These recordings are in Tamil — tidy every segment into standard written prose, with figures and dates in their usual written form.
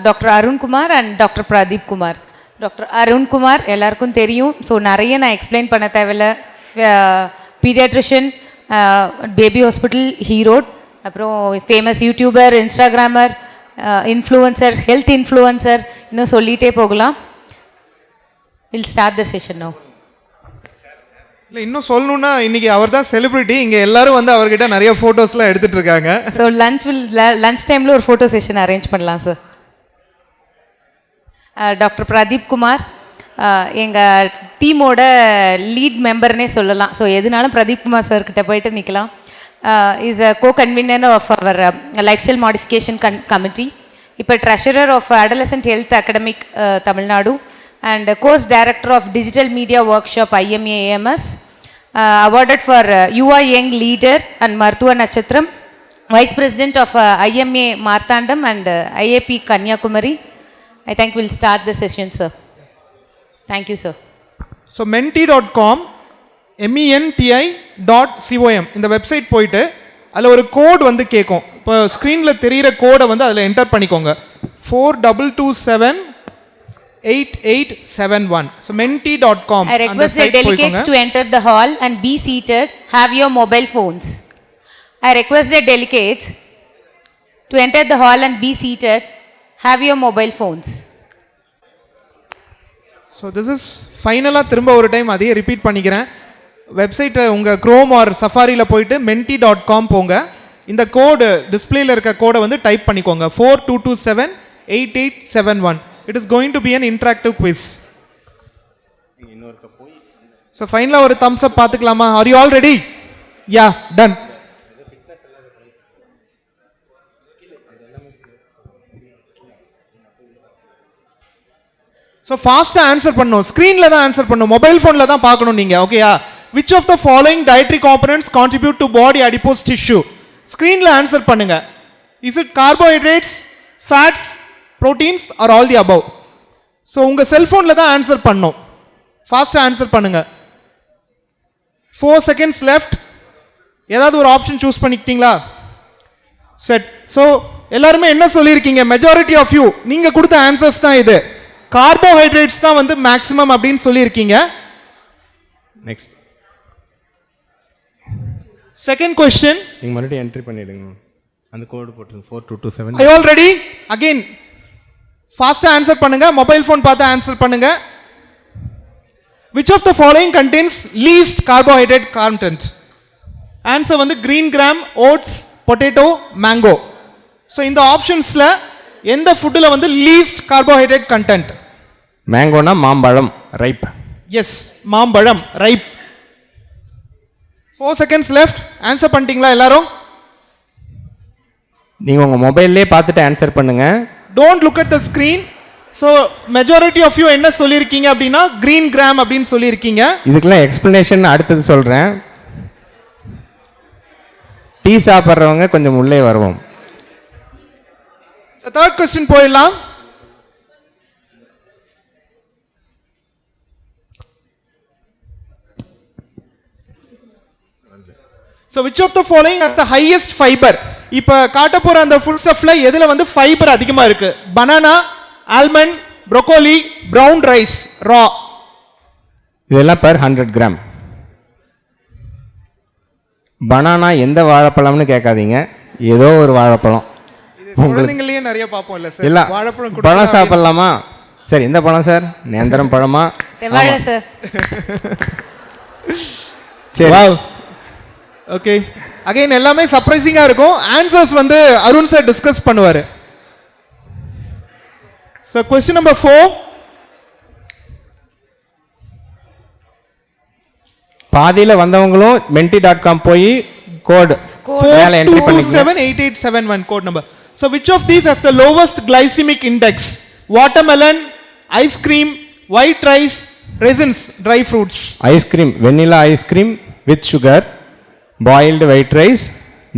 Doctor Arunkumar and doctor Pradeep Kumar. Doctor Arunkumar எல்லாருக்கும் தெரியும். ஸோ நிறைய நான் எக்ஸ்பிளைன் பண்ண தேவையில்ல. Paediatrician, baby hospital, Erode. அப்புறம் famous YouTuber, Instagrammer, influencer, health influencer, இன்னும் சொல்லிகிட்டே போகலாம். Will start the session no. இல்லை, இன்னும் சொல்லணுன்னா இன்றைக்கி அவர் தான் செலிப்ரிட்டி. இங்கே எல்லாரும் வந்து அவர்கிட்ட நிறைய ஃபோட்டோஸ்லாம் எடுத்துகிட்டு இருக்காங்க. ஸோ லஞ்ச் டைமில் ஒரு ஃபோட்டோ செஷன் அரேஞ்ச் பண்ணலாம் சார். டாக்டர் பிரதீப் குமார் எங்கள் டீமோட லீட் மெம்பர்னே சொல்லலாம். ஸோ எதுனாலும் பிரதீப் குமார் சார்கிட்ட போயிட்டு நிற்கலாம். Is a co-convener of our life style modification committee. இப்போ treasurer of adolescent health academic Tamil Nadu and course director of digital media workshop IMA AMS, awarded for UA Young Leader and Marthuva Natchatram, vice president of IMA Marthandam and IAP Kanyakumari. I think we'll start the session, sir. Thank you, sir. So menti.com menti.com இந்த வெப்சைட் போயிட்டு அதில் ஒரு கோட் வந்து கேட்கும். இப்போ ஸ்க்ரீனில் தெரிகிற கோடை வந்து அதில் என்டர் பண்ணிக்கோங்க. 42278871. So menti.com. I request the delegates to enter the hall and be seated. Have your mobile phones. I request the delegates to enter the hall and be seated. Have your mobile phones. So this is ஃபைனலாக திரும்ப ஒரு டைம் அதையே ரிப்பீட் பண்ணிக்கிறேன். வெப்சைட்டை உங்கள் க்ரோம் ஆர் சஃபாரியில் போயிட்டு menti.com போங்க. இந்த கோடு டிஸ்பிளேயில் இருக்க கோடை வந்து டைப் பண்ணிக்கோங்க. 42278871. It is going to be an interactive quiz. So ஃபைனலாக ஒரு thumbs up பார்த்துக்கலாமா? Are you all ready? Yeah, done. So ஃபாஸ்ட்டாக ஆன்சர் பண்ணணும். ஸ்க்ரீனில் தான் ஆன்சர் பண்ணணும், மொபைல் ஃபோனில் தான் பார்க்கணும் நீங்கள். ஓகேயா? Which of the following dietary components contribute to body adipose tissue? ஸ்க்ரீனில் ஆன்சர் பண்ணுங்க. Is it carbohydrates, fats, proteins or all the above? So உங்கள் செல்ஃபோனில் தான் ஆன்சர் பண்ணணும். ஃபாஸ்ட்டாக ஆன்சர் பண்ணுங்க. 4 seconds லெஃப்ட். ஏதாவது ஒரு ஆப்ஷன் சூஸ் பண்ணிக்கிட்டீங்களா? செட். ஸோ எல்லாருமே என்ன சொல்லியிருக்கீங்க? மெஜாரிட்டி ஆஃப் யூ நீங்கள் கொடுத்த ஆன்சர்ஸ் தான் இது. கார்போஹைட்ரேட்ஸ் தான் வந்து மேக்ஸிமம் அப்படின்னு சொல்லியிருக்கீங்க. நெக்ஸ்ட் செகண்ட் கொஸ்டின் நீங்கள் மறுபடியும் என்ட்ரி பண்ணிடுங்க. அந்த கோடு போட்டுருங்க 4227. I all ready? அகெயின் ஃபாஸ்ட்டாக ஆன்சர் பண்ணுங்க. மொபைல் ஃபோன் பார்த்து ஆன்சர் பண்ணுங்க. Which of the following contains least carbohydrate content? Answer வந்து green gram, oats, potato, mango. So இந்த ஆப்ஷன்ஸில் எந்த ஃபுட்டில் வந்து லீஸ்ட் கார்போஹைட்ரேட் கண்டென்ட்? மேங்கோனா மாம்பழம், ரைப். எஸ், மாம்பழம், ரைப். 4 seconds left. ஆன்சர் பண்ணிட்டீங்களா எல்லாரும்? நீங்கள் உங்கள் மொபைல்லே பார்த்துட்டு ஆன்சர் பண்ணுங்க. Don't look at the screen. So majority of you என்ன சொல்லியிருக்கீங்க அப்படின்னா கிரீன் கிராம் அப்படின்னு சொல்லியிருக்கீங்க. இதுக்கெல்லாம் எக்ஸ்பிளனேஷன் அடுத்தது சொல்கிறேன். டீ சாப்பிட்றவங்க கொஞ்சம் உள்ளே வருவோம். தேர்ட் கொஸ்டின் போயிடலாம். So which of the following has the highest fiber? இப்போ காட்ட போற அந்த ஃபுட் ஸ்டஃப்ல எதுல வந்து ஃபைபர் அதிகமா இருக்கு? Banana, almond, broccoli, brown rice, raw. இதெல்லாம் per 100 கிராம். பனானா எந்த வாழைப்பழம்னு கேட்காதீங்க, ஏதோ ஒரு வாழைப்பழம். குழந்தைங்களே நிறைய பார்ப்போம் இல்ல சார்? இல்ல, வாழைப்பழம் பழம் சாப்பிடலாமா? சரி, இந்த பழம் சார் நேந்திரம் பழமா? செவ்வாழை சார். சரி, ஓகே. அகைன் எல்லாமே சர்ப்ரைசிங்கா இருக்கும். ஆன்சர்ஸ் வந்து அருண் சார் டிஸ்கஸ் பண்ணுவாரு. So question number 4. பாதியில வந்தவங்களும் menti.com போய் கோட் மேல என்ட்ரி பண்ணிக்கங்க. 42278871 code number. So which of these has the lowest glycemic index? Watermelon, ice cream, white rice, raisins, dry fruits. Ice cream, vanilla ice cream with sugar, boiled white rice,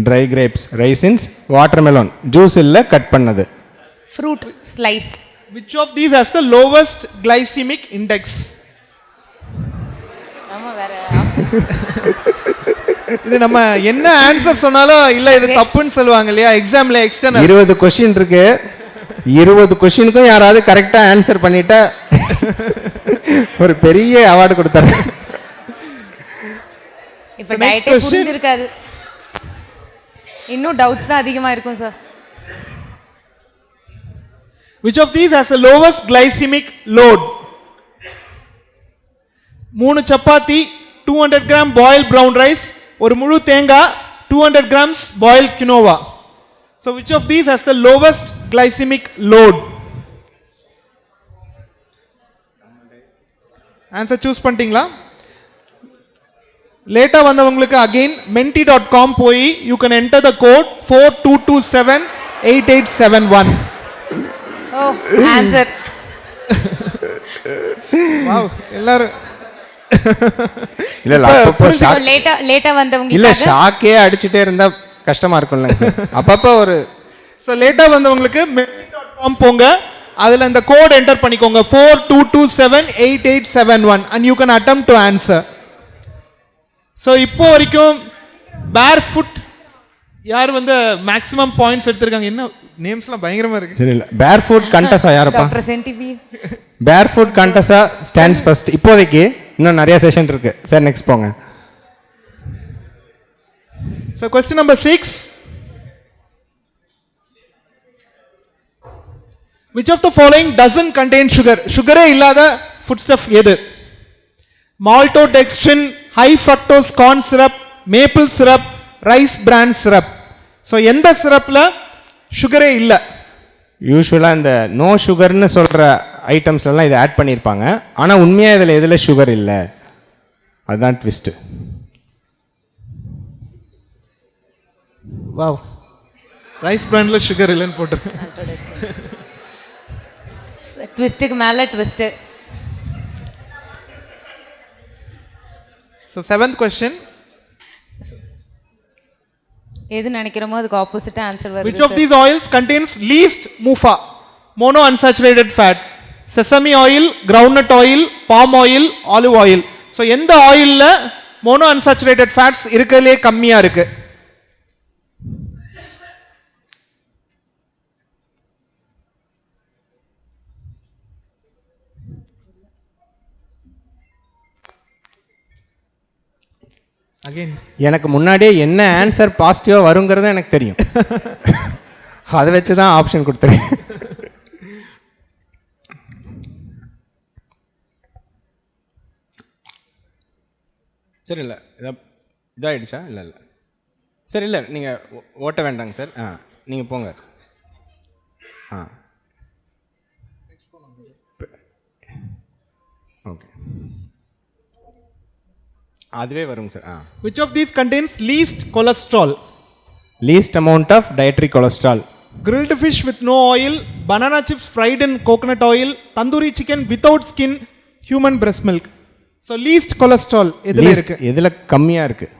try grapes, raisins, watermelon juice இல்ல கட் பண்ணது. Fruit slice. Which of these has the lowest glycemic index? நம்ம வேற இது நம்ம என்ன ஆன்சர் சொன்னாலும் இல்ல இது தப்புன்னு சொல்லுவாங்க இல்லையா எக்ஸாம்ல? எக்ஸ்டர்னல் 20 क्वेश्चन இருக்கு. 20 கொஷினுக்கும் யாராவது கரெக்டாக ஆன்சர் பண்ணிட்டா ஒரு பெரிய அவார்டு கொடுத்தாரு. இப்போ So next டயட்டே question. புரிஞ்சிருக்காது, இன்னும் டவுட்ஸ் தான் அதிகமாக இருக்கும் sir. Which of these has the lowest glycemic load? 3 chapati, 200 gram boiled brown rice, ஒரு முழு தேங்காய், 200 grams boiled quinoa. So which of these has the lowest glycemic load? Answer choose பண்ணிட்டீங்களா? லேட்டா வந்தவங்களுக்கு again menti.com போய் you can enter the code 42278871. Oh answer. wow எல்லாரும் இல்லை இல்லை அப்பப்போ ஷாக் லேட்டா இல்லை வந்தவங்களுக்கு ஷாக்கே அடிச்சுட்டே இருந்தால் கஷ்டமாக இருக்கும்லங்க சார். அப்பப்போ ஒரு ஸோ லேட்டாக வந்தவங்களுக்கு menti.com போங்க, அதில் இந்த கோட் என்டர் பண்ணிக்கோங்க 42278871 and you can attempt to answer. So இப்போ வரைக்கும் பேர் ஃபுட் யார் வந்து மேக்ஸிமம் பாயிண்ட்ஸ் எடுத்திருக்காங்க? என்ன நேம்ஸ்லாம் பயங்கரமாக இருக்கு. சரி இல்லை பேர் ஃபுட் கண்டஸா யாரப்பா? டாக்டர் சென்டிவி. பேர் ஃபுட் கண்டஸா ஸ்டாண்ட்ஸ் ஃபர்ஸ்ட் இப்போதைக்கு. இன்னும் நிறைய செஷன் இருக்கு சார். நெக்ஸ்ட் போங்க. So question number 6. Which of the following doesn't contain sugar? சுகரே இல்லாத ஃபுட் ஸ்டஃப் எது? maltodextrin, high fructose corn syrup, maple syrup, rice bran syrup. So எந்த சிரப்பில் சுகரே இல்லை? யூஸ்வலாக இந்த நோ சுகர்னு சொல்கிற ஐட்டம்ஸ்லாம் இதை ஆட் பண்ணியிருப்பாங்க. ஆனால் உண்மையாக இதில் எதில் சுகர் இல்லை, அதுதான் ட்விஸ்ட்டு. வாவ், ரைஸ் பிராண்டில் சுகர் இல்லைன்னு போட்டிருக்கேன். ட்விஸ்ட்டுக்கு மேலே ட்விஸ்ட்டு. So 7th question. எது நினைக்கிறோமோ அதுக்கு ஆப்போசிட்டாக ஆன்சர் வருது. Which of these oils contains least MUFA, mono unsaturated fat? Sesame oil, groundnut oil, palm oil, olive oil. So எந்த ஆயிலில் மோனோ அன்சாச்சுரேட்டட் ஃபேட்ஸ் இருக்கிறதுலே கம்மியாக இருக்கு? அகைன் எனக்கு முன்னாடியே என்ன ஆன்சர் பாசிட்டிவாக வருங்கிறது எனக்கு தெரியும். அதை வச்சு தான் ஆப்ஷன் கொடுத்துருக்கேன். சரி இல்லை இதாகிடுச்சா? இல்லை இல்லை சரி இல்லை நீங்கள் ஓட்ட வேண்டாங்க சார். நீங்கள் போங்க. ஓகே அதுவே வருங்க sir. Which of these contains least cholesterol? Least amount of dietary cholesterol. Grilled fish with no oil, banana chips fried in coconut oil, tandoori chicken without skin, human breast milk. So least cholesterol எதுல இருக்கு? எதில் கம்மியாக இருக்குது?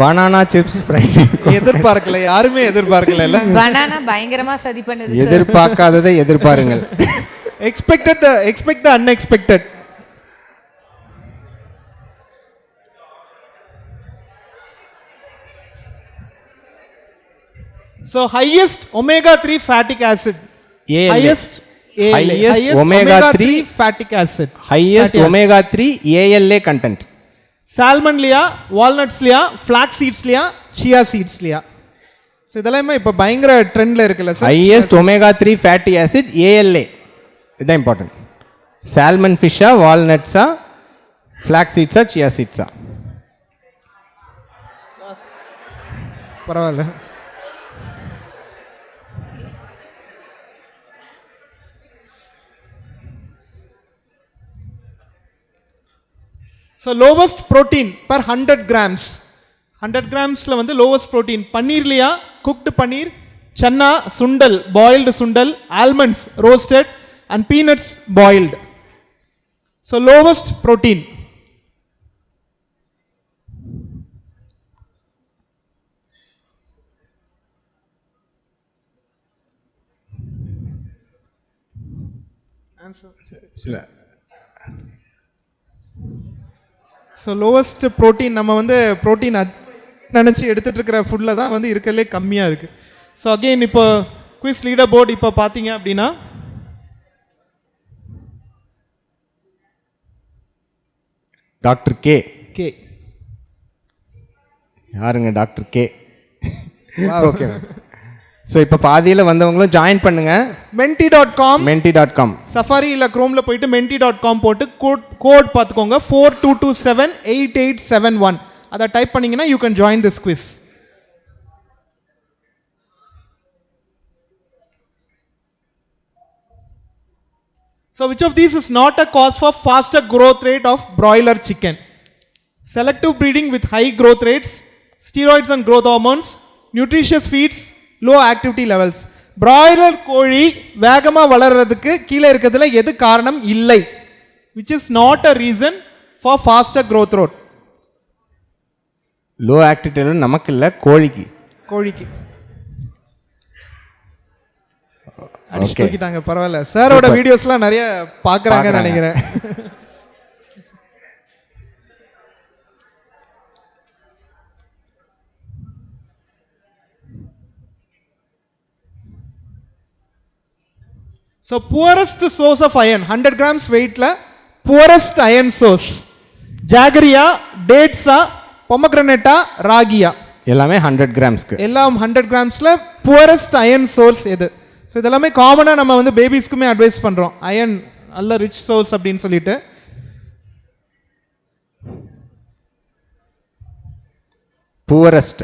Banana chips fried. எதிர்பார்க்கல, யாருமே எதிர்பார்க்கல இல்ல. பனானா பயங்கரமா சதி பண்ணுது. எதிர்பார்க்காததை எதிர்பாருங்கள். expect the unexpected. So highest omega 3 fatty acid. highest omega 3 fatty acid. highest omega 3 ALA content. Salmon லியா, வால்நட்ஸ் லியா, ஃபிளாக்ஸ் சீட்ஸ் லியா, சியா சீட்ஸ் லியா. ஸோ இதெல்லாமே இப்போ பயங்கர ட்ரெண்டில் இருக்குல்ல sir. Highest omega 3 fatty acid ALA, இதுதான் இம்பார்ட்டன்ட். சால்மன் ஃபிஷ்ஷா, வால்நட்ஸா, ஃபிளாக்ஸ் சீட்ஸா, சியா சீட்ஸா? பரவாயில்ல. So lowest protein per 100 grams. 100 gramஸில் வந்து லோவஸ்ட் ப்ரோட்டீன் பன்னீர்லையா, குக்டு பன்னீர், சன்னா, சுண்டல், பாயில்டு சுண்டல், almonds roasted and peanuts boiled. So lowest protein. இல்லை ஸோ லோவஸ்ட் ப்ரோட்டீன் நம்ம வந்து ப்ரோட்டீன் நினச்சி எடுத்துகிட்டு இருக்கிற ஃபுட்டில் தான் வந்து இருக்கிறதுலே கம்மியாக இருக்குது. ஸோ அகெயின் இப்போ குவிஸ் லீடர் போர்டு இப்போ பார்த்தீங்க அப்படின்னா டாக்டர் கே. கே யாருங்க டாக்டர் கே? ஓகே. ஸோ இப்போ பாதியில் வந்தவங்களும் ஜாயின் பண்ணுங்க. menti.com menti.com சஃபாரி இல்லை க்ரோமில் போயிட்டு menti.com போட்டு கோட் பார்த்துக்கோங்க 42278871. அதை டைப் பண்ணிங்கன்னா you can join this quiz. So which of these is not a cause for faster growth rate of broiler chicken? Selective breeding with high growth rates, steroids and growth hormones, nutritious feeds, low activity levels. Broiler கோழி வேகமாக வளர்கிறதுக்கு கீழே இருக்கிறதுல எது காரணம் இல்லை? Which is not a reason for faster growth rate. Low activity நமக்கு இல்லை, கோழிக்கு. கோழிக்கு அடிச்சு தூக்கிட்டாங்க. பரவாயில்ல, சாரோட வீடியோஸ்லாம் நிறைய பார்க்குறாங்கன்னு நினைக்கிறேன். So poorest source of iron 100 grams வெயிட்ல புவரஸ்ட் அயன் சோர்ஸ் ஜாகரியா, டேட்ஸா, பொமக்ரனேட்டா, ராகியா? எல்லாமே 100 கிராம்ஸ்க்கு. எல்லாம் 100 gramsல புவரஸ்ட் அயன் சோர்ஸ் எது? ஸோ இதெல்லாமே காமனாக நம்ம வந்து பேபிஸ்க்குமே அட்வைஸ் பண்ணுறோம், அயன் நல்ல ரிச் சோர்ஸ் அப்படின்னு சொல்லிட்டு. புவரஸ்ட்.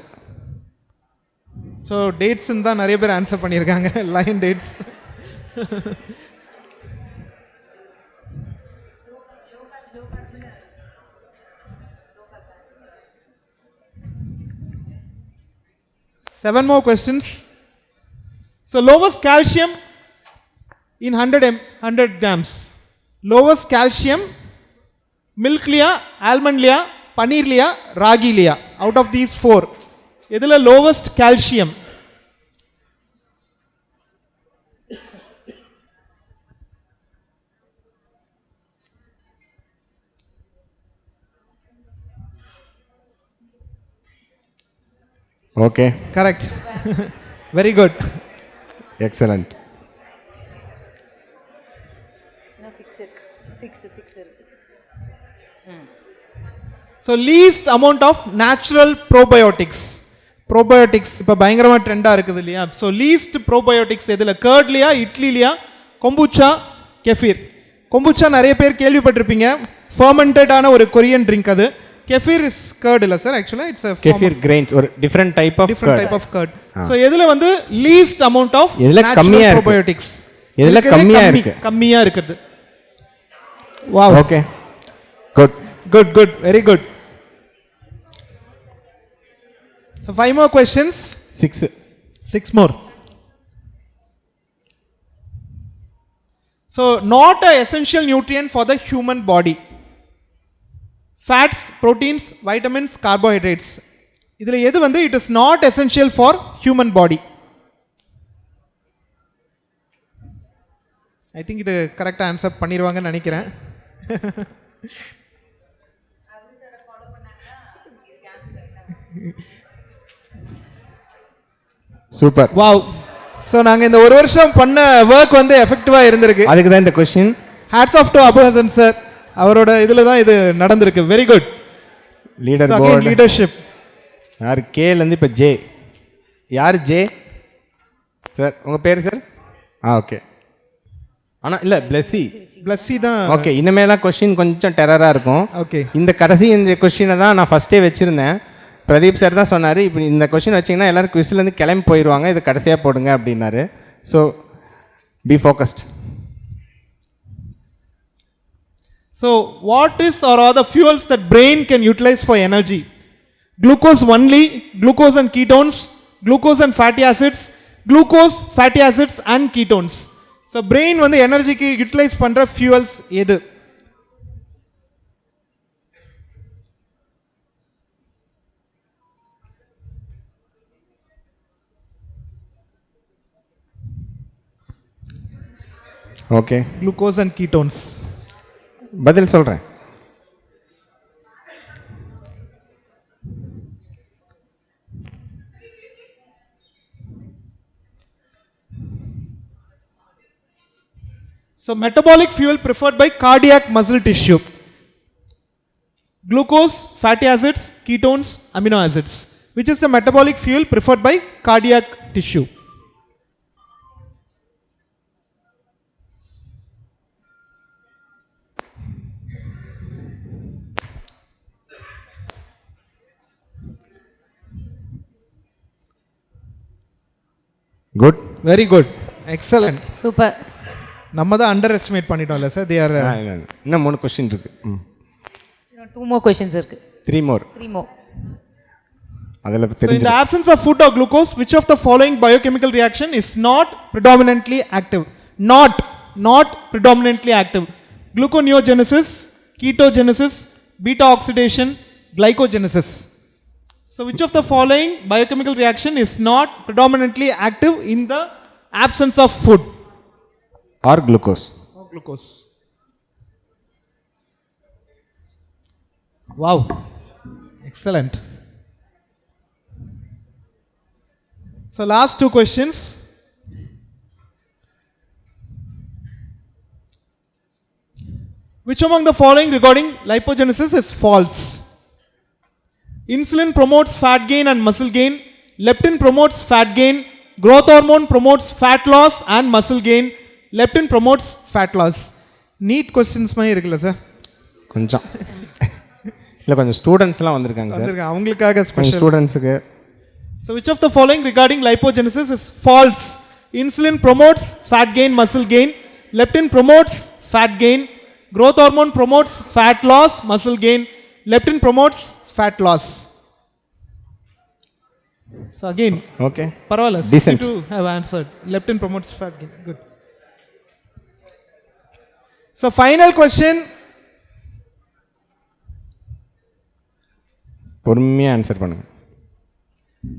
ஸோ டேட்ஸ்ன்னு தான் நிறைய பேர் ஆன்சர் பண்ணியிருக்காங்க. Lion Dates. Seven more questions. So lowest calcium in 100 grams. Lowest calcium, milk liya, almond liya, paneer liya, ragi liya. Out of these four, எதுல lowest calcium? Okay, Correct. Very good. Excellent. இன்னும் 6 இருக்கு. So least amount of natural probiotics. Probiotics இப்போ பயங்கரமாக ட்ரெண்டாக இருக்குது இல்லையா? ஸோ லீஸ்ட் ப்ரோபயோட்டிக்ஸ் எதில்? கர்ட்லியா, இட்லிலியா, கொம்புச்சா, கெஃபீர்? கொம்புச்சா நிறைய பேர் கேள்விப்பட்டிருப்பீங்க, ஃபர்மெண்டடான ஒரு கொரியன் ட்ரிங்க் அது. கெஃபீர் இஸ் கர்ட் இல்லை சார், ஆக்சுவலாக இட்ஸ் கெஃபீர் கிரெயின்ஸ், ஒரு different type of curd. So எதில் வந்து லீஸ்ட் அமௌண்ட் ஆஃப் கம்மியாக ப்ரோபயோட்டிக்ஸ்? எதில் கம்மியாக இருக்கு? கம்மியாக இருக்குது. Wow, okay, good good good, very good. So 5 more questions. 6 more. So not a essential nutrient for the human body. Fats, proteins, vitamins, carbohydrates. இதில் எது வந்து it is not essential for human body? I think இது கரெக்டாக ஆன்சர் பண்ணிடுவாங்கன்னு நினைக்கிறேன். சூப்பர். வாவ். ஸோ நாங்கள் இந்த ஒரு வருஷம் பண்ண ஒர்க் வந்து எஃபெக்டிவாக இருந்திருக்கு. அதுக்கு தான் இந்த question. Hats off to Abu Hasan sir, அவரோட இதில் தான் இது நடந்திருக்கு. Very good. Leaderboard, leadership. யார் கேலேருந்து இப்போ ஜே? யார் ஜே சார்? உங்கள் பேர் சார்? ஓகே. ஆனால் இல்லை, பிளஸ்ஸி தான். ஓகே, இனிமேலாம் கொஸ்டின் கொஞ்சம் டெரராக இருக்கும். ஓகே, இந்த கொஸ்டினை தான் நான் ஃபஸ்ட்டே வச்சுருந்தேன். பிரதீப் சார் தான் சொன்னார், இப்போ இந்த கொஸ்டின் வச்சிங்கன்னா எல்லோரும் குவிஸ்லேருந்து கிளம்பி போயிடுவாங்க, இது கடைசியாக போடுங்க அப்படின்னாரு. So be focused. So what is are are the fuels that brain can utilise for energy? Glucose only, glucose and ketones, glucose and fatty acids, glucose, fatty acids and ketones. So brain வந்து எனர்ஜிக்கு யூட்டிலைஸ் பண்ணுற ஃபியூவல்ஸ் எது? Okay glucose and ketones. பதில் சொல்கிறேன். So metabolic fuel preferred by cardiac muscle tissue. Glucose, fatty acids, ketones, amino acids. Which is the metabolic fuel preferred by cardiac tissue? Good. Very good. Excellent. Super. நம்ம தான் அண்டர் எஸ்டிமேட் பண்ணிட்டோம்ல சார். They are இன்னும் 3 கொஸ்டின் இருக்கு. 2 more questions இருக்கு. 3 more. 3 more. அதில் So in தெரிஞ்சு the absence of food or glucose, which of the following biochemical reaction is not predominantly active? Not predominantly active. Gluconeogenesis, ketogenesis, beta oxidation, glycogenesis. So which of the following biochemical reaction is not predominantly active in the absence of food or glucose. or glucose? Wow. Excellent. So last 2 questions. Which among the following regarding lipogenesis is false? Insulin promotes fat gain and muscle gain. Leptin promotes fat gain. Growth hormone promotes fat loss and muscle gain. Leptin promotes fat loss. Neat questions மாதிரி இருக்குல்ல சார்? கொஞ்சம் இல்லை கொஞ்சம் ஸ்டூடெண்ட்ஸ்லாம் வந்திருக்காங்க சார். வந்திருக்காங்க அவங்களுக்காக கொஞ்சம் ஸ்பெஷல். ஸ்டூடெண்ட்ஸுக்கு. So which of the following regarding lipogenesis is false? Insulin promotes fat gain, muscle gain. Leptin promotes fat gain. Growth hormone promotes fat loss, muscle gain. Leptin promotes fat loss. So again, okay parvala. Decent. You have answered. Leptin promotes fat gain. Good. So final question. பொறுமையாக ஆன்சர் பண்ணுங்க.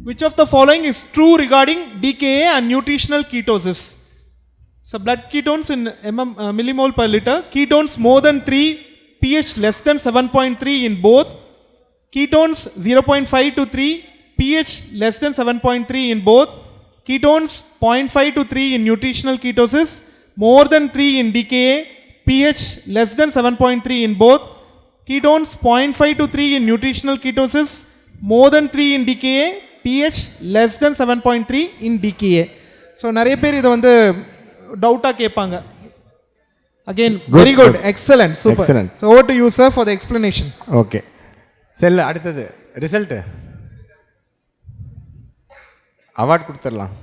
Which of the following is true regarding DKA and nutritional ketosis? So blood ketones in millimole per liter, ketones more than 3, pH less than 7.3 in both, ketones 0.5 to 3, pH less than 7.3 in both, ketones 0.5 to 3 in nutritional ketosis, more than 3 in DKA, pH less than 7.3 in both, ketones 0.5 to 3 in nutritional ketosis, more than 3 in DKA, pH less than 7.3 in DKA. So நிறைய பேர் இதை வந்து டவுட்டாக கேட்பாங்க. Again, very good. Excellent. Super. Excellent. So over to you, sir, for the explanation. Okay சரி அடுத்தது ரிசல்ட்டு அவார்ட் கொடுத்துடலாம்.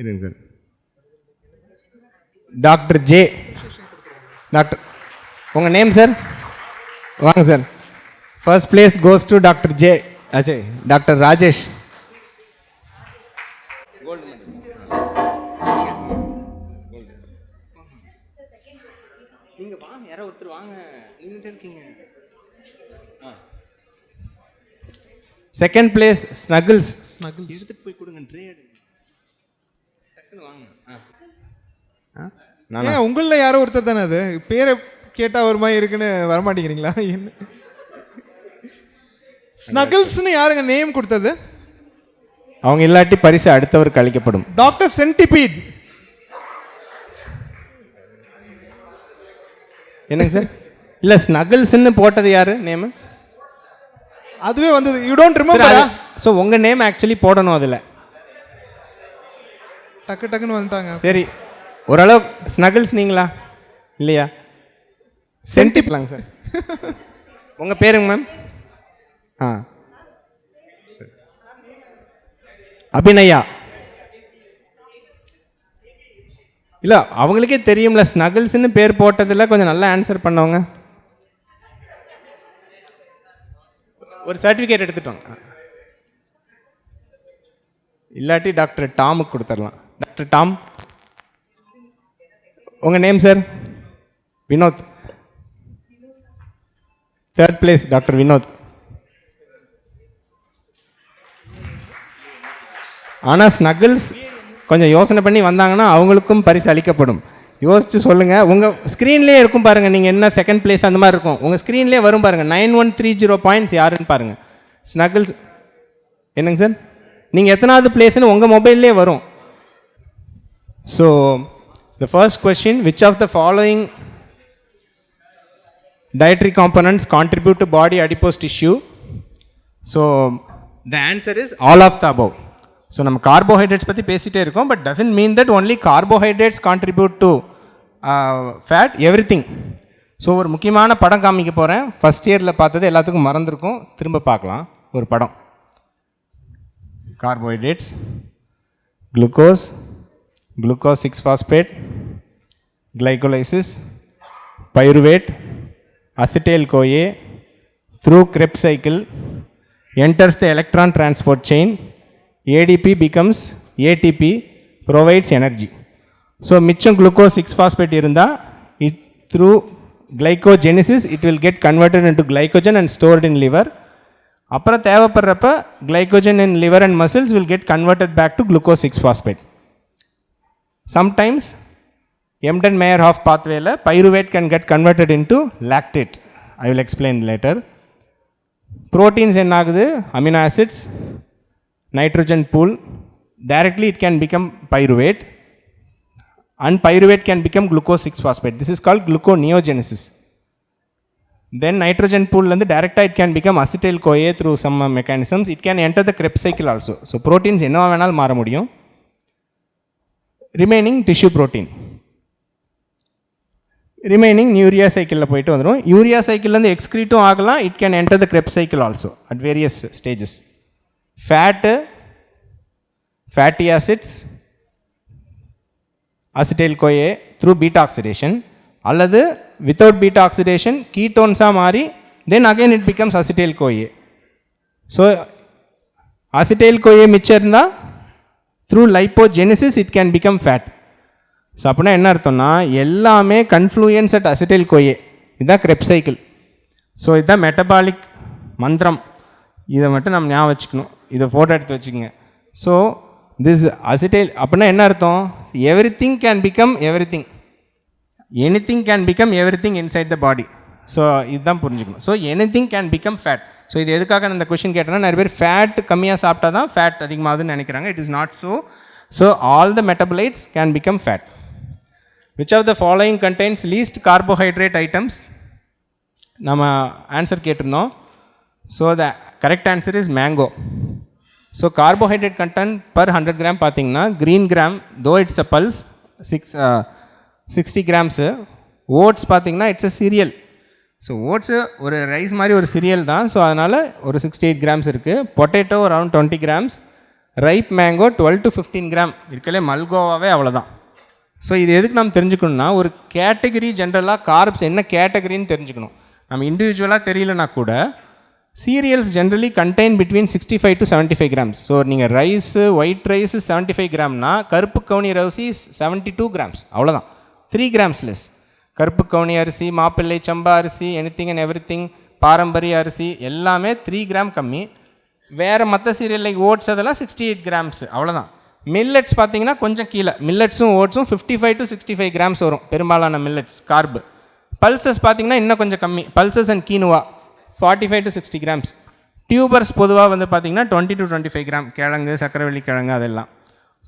இருங்க சார். Doctor J. டாக்டர் உங்கள் நேம் சார்? வாங்க sir. First place goes to doctor J. Ajay. Doctor Rajesh. நீங்கள் வாங்க, யாரோ ஒருத்தர் வாங்க, நின்றுட்டு இருக்கீங்க. செகண்ட் பிளேஸ் ஸ்னகிள்ஸ். எடுத்துட்டு போய் கொடுங்க, ட்ரே எடுங்க. டக்குன்னு வாங்க. ஏன் உங்களில் யாரோ ஒருத்தர் தானே அது? பேரை கேட்டால் ஒரு மாதிரி இருக்குன்னு வரமாட்டேங்கிறீங்களா? என்ன ஸ்னகிள்ஸ்னு யாருங்க நேம் கொடுத்தது? அவங்க இல்லாட்டி பரிசு அடுத்தவருக்கு அளிக்கப்படும். Doctor centipede. என்னங்க சார்? இல்லை ஸ்னகிள்ஸ்ன்னு போட்டது யாரு நேம்? அதுவே வந்தது. You don't remember? ஸோ உங்கள் நேம் ஆக்சுவலி போடணும் அதில். டக்கு டக்குன்னு வந்துட்டாங்க. சரி ஓரளவு ஸ்னகிள்ஸ் நீங்களா இல்லையா? சென்டிப்லாங்க சார். உங்கள் பேருங்க மேம்? ஆ சரி. அபிநயா. இல்லை அவங்களுக்கே தெரியும்ல ஸ்னகிள்ஸ்ன்னு பேர் போட்டதில் கொஞ்சம் நல்லா ஆன்சர் பண்ணவங்க. ஒரு சர்டிஃபிகேட் எடுத்துட்டோம். இல்லாட்டி டாக்டர் டாமுக்கு கொடுத்துடலாம். டாக்டர் டாம் உங்கள் name sir? Vinod. Third place doctor Vinod. ஆனால் ஸ்னகிள்ஸ் கொஞ்சம் யோசனை பண்ணி வந்தாங்கன்னா அவங்களுக்கும் பரிசு அளிக்கப்படும். யோசிச்சு சொல்லுங்கள். உங்கள் ஸ்க்ரீன்லேயே இருக்கும் பாருங்கள், நீங்கள் என்ன செகண்ட் பிளேஸ் அந்த மாதிரி இருக்கும். உங்கள் ஸ்க்ரீன்லேயே வரும் பாருங்கள், 9130 பாயிண்ட்ஸ் யாருன்னு பாருங்கள். ஸ்னகிள்ஸ் என்னங்க சார், நீங்கள் எத்தனாவது பிளேஸ்னு உங்கள் மொபைல்லே வரும். So the first question, which of the following dietary components contribute to body adipose tissue? So the answer is all of the above. So நம்ம carbohydrates பற்றி பேசிகிட்டே இருக்கோம், but doesn't mean that only carbohydrates contribute to fat, everything. So ஒரு முக்கியமான படம் காமிக்க போகிறேன். ஃபஸ்ட் இயரில் பார்த்தது எல்லாத்துக்கும் மறந்துருக்கும், திரும்ப பார்க்கலாம். ஒரு படம், carbohydrates, glucose, glucose 6-phosphate, glycolysis, pyruvate, acetyl-CoA through Krebs cycle enters the electron transport chain. ADP becomes ATP, provides energy. So மிச்சம் glucose 6-phosphate இருந்தால் it through glycogenesis it will get converted into glycogen and stored in liver. அப்புறம் தேவைப்படுறப்ப glycogen in liver and muscles will get converted back to glucose 6-phosphate. Sometimes Embden-Meyerhof pathway la pyruvate can get converted into lactate. I will explain later. Proteins enna agudhu, amino acids, nitrogen pool, directly it can become pyruvate, and pyruvate can become glucose 6-phosphate. This is called gluconeogenesis. Then nitrogen pool la direct it can become acetyl-CoA through some mechanisms. It can enter the Krebs cycle also. So proteins enna venal maara mudiyum. Remaining tissue protein, remaining urea சைக்கிளில் போயிட்டு வந்துடும். யூரியா சைக்கிள்லேருந்து எக்ஸ்க்ரீட்டும் ஆகலாம். It can enter the Krebs cycle also at various stages. Fatty acids, acetyl-CoA through beta oxidation, அல்லது வித்தவுட் பீட்டா ஆக்சிடேஷன் கீட்டோன்ஸாக மாறி then again it becomes acetyl-CoA. So acetyl-CoA மிச்சம் இருந்தால் through lipogenesis it can become fat. So அப்படின்னா என்ன அர்த்தம்னா, எல்லாமே கன்ஃப்ளூயன்ஸ் அட் acetyl-CoA. இதுதான் Krebs சைக்கிள். ஸோ இதுதான் மெட்டபாலிக் மந்திரம். இதை மட்டும் நம்ம ஞாபகம் வச்சுக்கணும். இதை ஃபோட்டோ எடுத்து வச்சுக்கோங்க. ஸோ திஸ் acetyl அப்படின்னா என்ன அர்த்தம், everything can become everything, anything can become everything inside the body. So இதுதான் புரிஞ்சுக்கணும். So anything can become fat. So இது எதுக்காக நான் இந்த கொஷின் கேட்டேன்னா, நிறைய பேர் ஃபேட் கம்மியாக சாப்பிட்டா தான் ஃபேட் அதிகமாகுதுன்னு நினைக்கிறாங்க. It is not so. So all the metabolites can become fat. Which of the following contains least carbohydrate items? நம்ம ஆன்சர் கேட்டிருந்தோம். So the correct answer is mango. So carbohydrate content per 100 gram பார்த்தீங்கன்னா green gram though it's a pulse 60 grams. Oats பார்த்தீங்கன்னா it's a cereal. So oats ஒரு ரைஸ் மாதிரி ஒரு சீரியல் தான். ஸோ அதனால் ஒரு 68 கிராம்ஸ் இருக்குது. Potato around 20 grams. Ripe mango 12 to 15 gram. இருக்கலே மல்கோவாவே அவ்வளோதான். ஸோ இது எதுக்கு நம்ம தெரிஞ்சுக்கணும்னா, ஒரு கேட்டகரி ஜென்ரலாக கார்ப்ஸ் என்ன கேட்டகரின்னு தெரிஞ்சுக்கணும். நம்ம இண்டிவிஜுவலாக தெரியலனா கூட serials generally contain between 65 to 75 grams. So நீங்கள் ரைஸு ஒயிட் ரைஸு 75 கிராம்னா கருப்பு கவுனி அரிசி 72 கிராம்ஸ், அவ்வளோதான், 3 கிராம்ஸ் லெஸ். கருப்பு கவுனி அரிசி, மாப்பிள்ளை சம்பா அரிசி, எனிதிங் அண்ட் எவ்ரி திங், பாரம்பரிய அரிசி எல்லாமே 3 கிராம் கம்மி. வேறு மற்ற சீரியல் லைக் ஓட்ஸ் அதெல்லாம் 68 கிராம்ஸ், அவ்வளோதான். மில்லட்ஸ் பார்த்தீங்கன்னா கொஞ்சம் கீழே, மில்லட்ஸும் ஓட்ஸும் 55 to 65 கிராம்ஸ் வரும் பெரும்பாலான மில்லட்ஸ் கார்பு. பல்சஸ் பார்த்தீங்கன்னா இன்னும் கொஞ்சம் கம்மி, pulses and quinoa 45 to 60 grams. Tubers பொதுவாக வந்து பார்த்தீங்கன்னா 20 to 25 கிராம், கிழங்கு, சக்கரவள்ளி கிழங்கு அதெல்லாம்.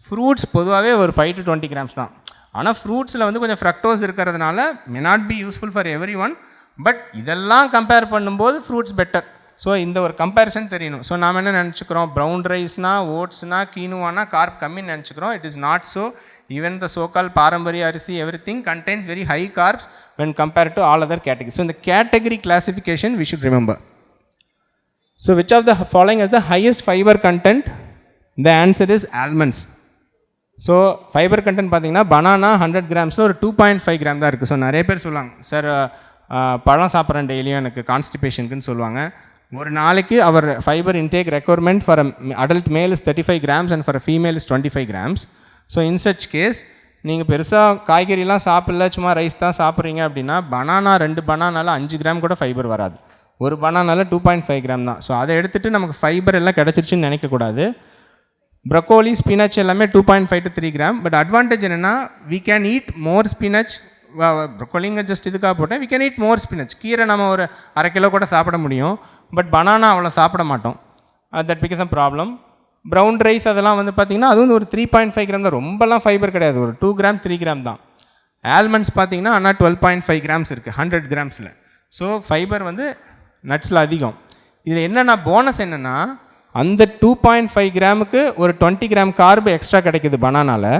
ஃப்ரூட்ஸ் பொதுவாகவே ஒரு 5 to 20 கிராம்ஸ் தான். ஆனால் ஃப்ரூட்ஸில் வந்து கொஞ்சம் ஃப்ரக்டோஸ் இருக்கிறதுனால may not be useful for every one, but இதெல்லாம் கம்பேர் பண்ணும்போது ஃப்ரூட்ஸ் பெட்டர். ஸோ இந்த ஒரு கம்பேரிசன் தெரியணும். ஸோ நாம் என்ன நினச்சிக்கிறோம், ப்ரௌன் ரைஸ்னா, ஓட்ஸ்னா, கீனுவானா கார்ப் கம்மின்னு நினச்சிக்கிறோம். It is not so. Even the so called பாரம்பரிய அரிசி everything contains very high carbs when compared to all other categories. So in the category classification we should remember. So which of the following has the highest fiber content? The answer is almonds. So fibre content பார்த்தீங்கன்னா பனானா 100 கிராம்ஸில் ஒரு 2.5 கிராம் தான் இருக்குது. ஸோ நிறைய பேர் சொல்லுவாங்க, சார் பழம் சாப்பிட்றேன் டெய்லியும் எனக்கு கான்ஸ்டிபேஷனுக்குன்னு சொல்லுவாங்க. ஒரு நாளைக்கு அவர் fibre intake requirement for adult male is 35 grams and for female is 25 grams. So in such case நீங்கள் பெருசாக காய்கறிலாம் சாப்பிடல, சும்மா ரைஸ் தான் சாப்பிட்றீங்க அப்படின்னா பனானா 2 பனானால 5 கிராம் கூட ஃபைபர் வராது, ஒரு பனானால 2.5 கிராம் தான். ஸோ அதை எடுத்துகிட்டு நமக்கு ஃபைபர் எல்லாம் கிடச்சிருச்சுன்னு நினைக்கக்கூடாது. ப்ரொக்கோலி ஸ்பினச் எல்லாமே 2.5 to 3 கிராம். பட் அட்வான்டேஜ் என்னென்னா we can eat more spinach. ப்ரொக்கோலிங்க ஜஸ்ட் இதுக்காக போட்டேன். we can eat more spinach. கீரை நம்ம ஒரு 1/2 கிலோ கூட சாப்பிட முடியும். பட் பனானா அவ்வளோ சாப்பிட மாட்டோம். That becomes a problem. Brown rice அதெல்லாம் வந்து பார்த்திங்கன்னா அதுவும் ஒரு 3.5 கிராம் தான், ரொம்பலாம் ஃபைபர் கிடையாது, ஒரு 2 கிராம் 3 கிராம் தான். ஆல்மண்ட்ஸ் பார்த்திங்கன்னா ஆனால் 12.5 கிராம்ஸ் இருக்குது 100 கிராம்ஸில். ஸோ ஃபைபர் வந்து நட்ஸில் அதிகம். இதில் என்னென்னா போனஸ் என்னென்னா அந்த 2.5 கிராமுக்கு ஒரு 20 கிராம் கார்பு எக்ஸ்ட்ரா கிடைக்குது பனானாவில்.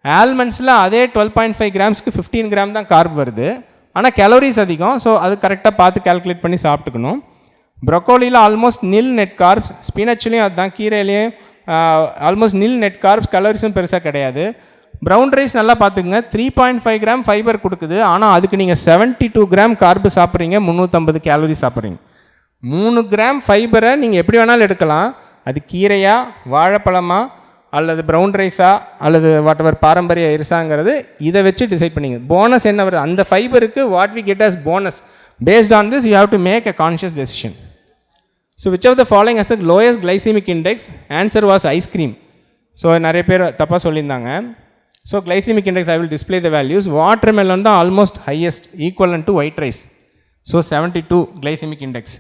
ஆல்மண்ட்ஸில் அதே 12.5 கிராம்ஸ்க்கு 15 கிராம் தான் கார்ப் வருது. ஆனால் கேலோரிஸ் அதிகம். ஸோ அது கரெக்டாக பார்த்து கால்குலேட் பண்ணி சாப்பிட்டுக்கணும். ப்ரொக்கோலியில் ஆல்மோஸ்ட் நில் நெட் கார்ப்ஸ், ஸ்பினச்லேயும் அதுதான், கீரையிலையும் ஆல்மோஸ்ட் நில் நெட் கார்ப்ஸ், கலோரிஸும் பெருசாக கிடையாது. ப்ரௌன் ரைஸ் நல்லா பார்த்துக்குங்க, 3.5 கிராம் ஃபைபர் கொடுக்குது. ஆனால் அதுக்கு நீங்கள் 72 கிராம் கார்பு சாப்பிட்றீங்க, 350 கேலரி சாப்பிட்றீங்க. 3 கிராம் ஃபைபரை நீங்கள் எப்படி வேணாலும் எடுக்கலாம். அது கீரையா, வாழைப்பழமா, அல்லது ப்ரௌன் ரைஸா, அல்லது வாட் எவர் பாரம்பரிய அரிசாங்கிறது இதை வச்சு டிசைட் பண்ணிங்க. போனஸ் என்ன வருது அந்த ஃபைபருக்கு, what we get as bonus. Based on this you have to make a conscious decision. So which of the following has the lowest glycaemic index? Answer was ice cream. So நிறைய பேர் தப்பாக சொல்லியிருந்தாங்க. So glycaemic index I will display the values. Watermelon தான் almost highest, equivalent to white rice. So 72 glycaemic index.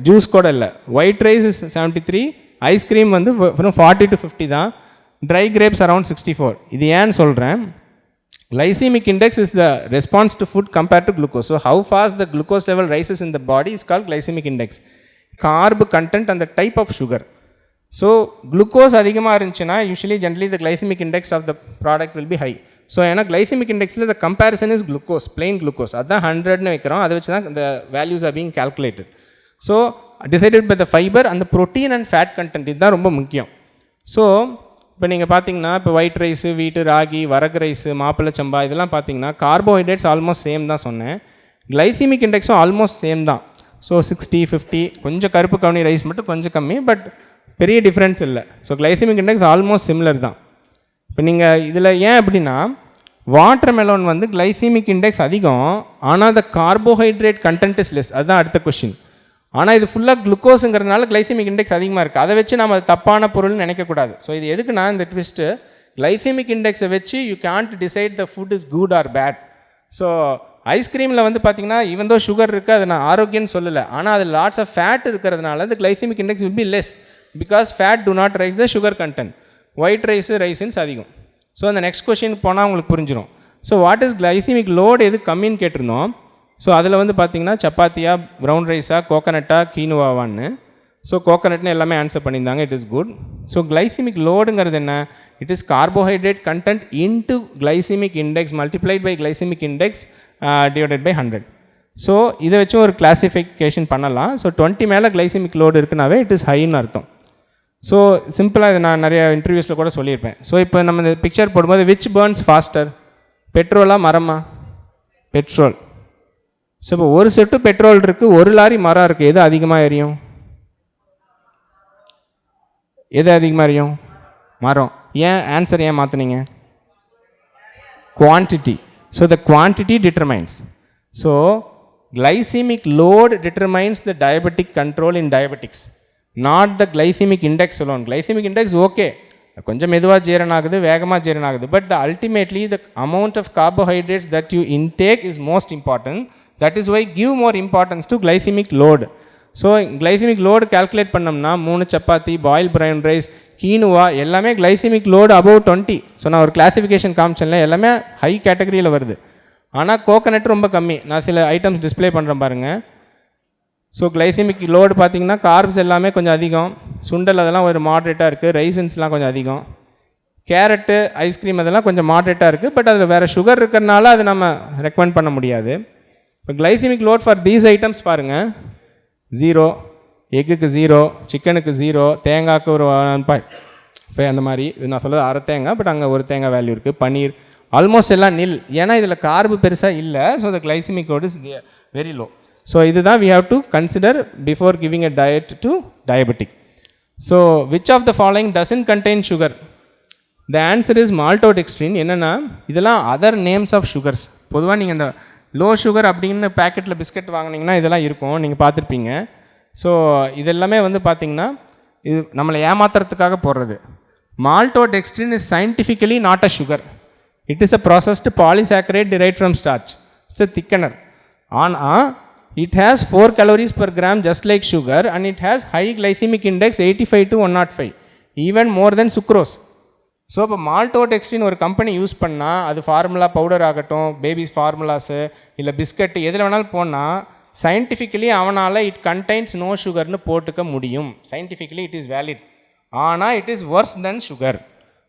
Juice கூட இல்லை. ஒயிட் ரைஸ் இஸ் 73, ஐஸ்கிரீம் வந்து 40 to 50 தான். Try grapes around 64. இது ஏன்னு சொல்கிறேன், glycemic index is the response to food compared to glucose. So how fast the glucose level rises in the body is called glycemic index. Carb content and the type of sugar. So glucose அதிகமாக இருந்துச்சுன்னா usually generally the glycemic index of the product will be high. So ஏன்னா glycemic indexல the comparison is glucose, plain glucose. அதுதான் 100ன்னு வைக்கிறோம், அதை வச்சு தான் the values are being calculated. So decided by the fiber and the protein and fat content, இதுதான் ரொம்ப முக்கியம். ஸோ இப்போ நீங்கள் பார்த்தீங்கன்னா இப்போ ஒயிட் ரைஸு, வீட்டு, ராகி, வரகு ரைஸு, மாப்பிள்ளை சம்பா இதெல்லாம் பார்த்தீங்கன்னா கார்போஹைட்ரேட்ஸ் ஆல்மோஸ்ட் சேம் தான் சொன்னேன். கிளைசிமிக் இண்டெக்ஸும் ஆல்மோஸ்ட் சேம் தான். ஸோ 60, 50, கொஞ்சம் கருப்பு கவுனி ரைஸ் மட்டும் கொஞ்சம் கம்மி, பட் பெரிய டிஃப்ரென்ஸ் இல்லை. So glycaemic index almost similar தான். இப்போ நீங்கள் இதில் ஏன் அப்படின்னா வாட்டர் மெலன் வந்து கிளைசிமிக் இண்டெக்ஸ் அதிகம், ஆனால் த கார்போஹைட்ரேட் கண்டென்ட் இஸ் லெஸ். அதுதான் அடுத்த கொஷின். ஆனால் இது ஃபுல்லாக குளுக்கோஸுங்கிறதுனால கிளைசிமிக் இண்டெக்ஸ் அதிகமாக இருக்குது. அதை வச்சு நம்ம தப்பான பொருள்னு நினைக்கக்கூடாது. ஸோ இது எதுக்குன்னா இந்த ட்விஸ்ட்டு, கிளைசிமிக் இண்டெக்ஸை வச்சு you can't decide the food is good or bad. So ஐஸ்கிரீமில் வந்து பார்த்திங்கன்னா ஈவன் தோ சுகர் இருக்குது, அது நான் ஆரோக்கியம்னு சொல்லலை, ஆனால் அது லாட்ஸ் ஆஃப் ஃபேட் இருக்கிறதுனால the glycemic index will be less because fat do not rise the sugar content. White rice raisins அதிகம். ஸோ அந்த நெக்ஸ்ட் கொஷின் போனால் உங்களுக்கு புரிஞ்சிடும். So what is glycaemic load எது கம்மின்னு கேட்டிருந்தோம். ஸோ அதில் வந்து பார்த்திங்கன்னா சப்பாத்தியா, ப்ரௌன் ரைஸா, கோகனட்டா, கீனுவாவான்னு. ஸோ கோகனட்னு எல்லாமே ஆன்சர் பண்ணியிருந்தாங்க, it is good. So glycaemic லோடுங்கிறது என்ன? It is carbohydrate content into glycaemic index multiplied by glycaemic index divided by 100. So இதை வச்சு ஒரு கிளாசிஃபிகேஷன் பண்ணலாம். ஸோ 20 மேலே கிளைசிமிக் லோடு இருக்குனாவே இட் இஸ் ஹைன்னு அர்த்தம். ஸோ சிம்பிளாக இதை நான் நிறைய இன்டர்வியூஸில் கூட சொல்லியிருப்பேன். ஸோ இப்போ நம்ம இந்த பிக்சர் போடும்போது விச் பர்ன்ஸ் ஃபாஸ்டர், பெட்ரோலா மரமா? பெட்ரோல். ஸோ இப்போ ஒரு செட்டு பெட்ரோல் இருக்குது, ஒரு லாரி மரம் இருக்குது, எது அதிகமாக எரியும்? எது அதிகமாக எரியும்? மரம். ஏன் ஆன்சர் ஏன் மாற்றினீங்க? Quantity. So the quantity determines. So glycemic load determines the diabetic control in diabetics, not the glycemic index alone. Glycemic index okay, கொஞ்சம் மெதுவாக ஜீரணம் ஆகுது, வேகமாக ஜீரணம் ஆகுது, but ultimately the amount of carbohydrates that you intake is most important. That is why give more importance to glycemic load. So glycemic load calculate பண்ணோம்னா 3 சப்பாத்தி, பாயில் brown ரைஸ், கீனுவா எல்லாமே glycemic load above 20. ஸோ நான் ஒரு கிளாசிஃபிகேஷன் காமிச்சேன்ல, எல்லாமே ஹை கேட்டகரியில் வருது. ஆனால் கோகனட் ரொம்ப கம்மி. நான் சில ஐட்டம்ஸ் டிஸ்பிளே பண்ணுறேன் பாருங்கள். ஸோ கிளைசிமிக் லோடு பார்த்தீங்கன்னா கார்ப்ஸ் எல்லாமே கொஞ்சம் அதிகம், சுண்டல் அதெல்லாம் ஒரு மாட்ரேட்டாக இருக்குது, ரைசன்ஸ்லாம் கொஞ்சம் அதிகம், கேரட்டு, ஐஸ்கிரீம் அதெல்லாம் கொஞ்சம் மாட்ரேட்டாக இருக்குது, பட் அதில் வேறு சுகர் இருக்கிறனால அது நம்ம ரெக்கமெண்ட் பண்ண முடியாது. இப்போ glycaemic load for these items பாருங்கள், 0, எக்குக்கு 0, சிக்கனுக்கு 0, தேங்காய்க்கு ஒரு 1.5 அந்த மாதிரி. இது நான் சொல்கிறது அரை தேங்காய், பட் அங்கே ஒரு தேங்காய் வேல்யூ இருக்குது. பன்னீர் ஆல்மோஸ்ட் எல்லாம் நில், ஏன்னா இதில் கார்பு பெருசாக இல்லை. So the glycaemic load is very low. So இதுதான் we have to consider before giving a diet to diabetic. So which of the following doesn't contain sugar? The answer is maltodextrin. என்னென்னா இதெல்லாம் அதர் நேம்ஸ் ஆஃப் சுகர்ஸ். பொதுவாக நீங்கள் இந்த லோ சுகர் அப்படின்னு பேக்கெட்டில் பிஸ்கட் வாங்கினீங்கன்னா இதெல்லாம் இருக்கும், நீங்கள் பார்த்துருப்பீங்க. ஸோ இதெல்லாமே வந்து பார்த்திங்கன்னா இது நம்மளை ஏமாத்துறதுக்காக போடுறது. Maltodextrin is scientifically not a sugar. It is a processed polysaccharide derived from starch. It's a thickener. It has 4 calories per gram just like sugar, and it has high glycemic index 85 to 105, even more than sucrose. So இப்போ மால்டோடெக்ஸ்ட்ரின் ஒரு கம்பெனி யூஸ் பண்ணால் அது ஃபார்முலா பவுடர் ஆகட்டும், பேபிஸ் ஃபார்முலாஸு இல்லை பிஸ்கட்டு எதில் வேணாலும் போனால் சயின்டிஃபிக்கலி அவனால் இட் கண்டெய்ன்ஸ் நோ சுகர்னு போட்டுக்க முடியும். Scientifically it is valid. ஆனால் it is worse than sugar.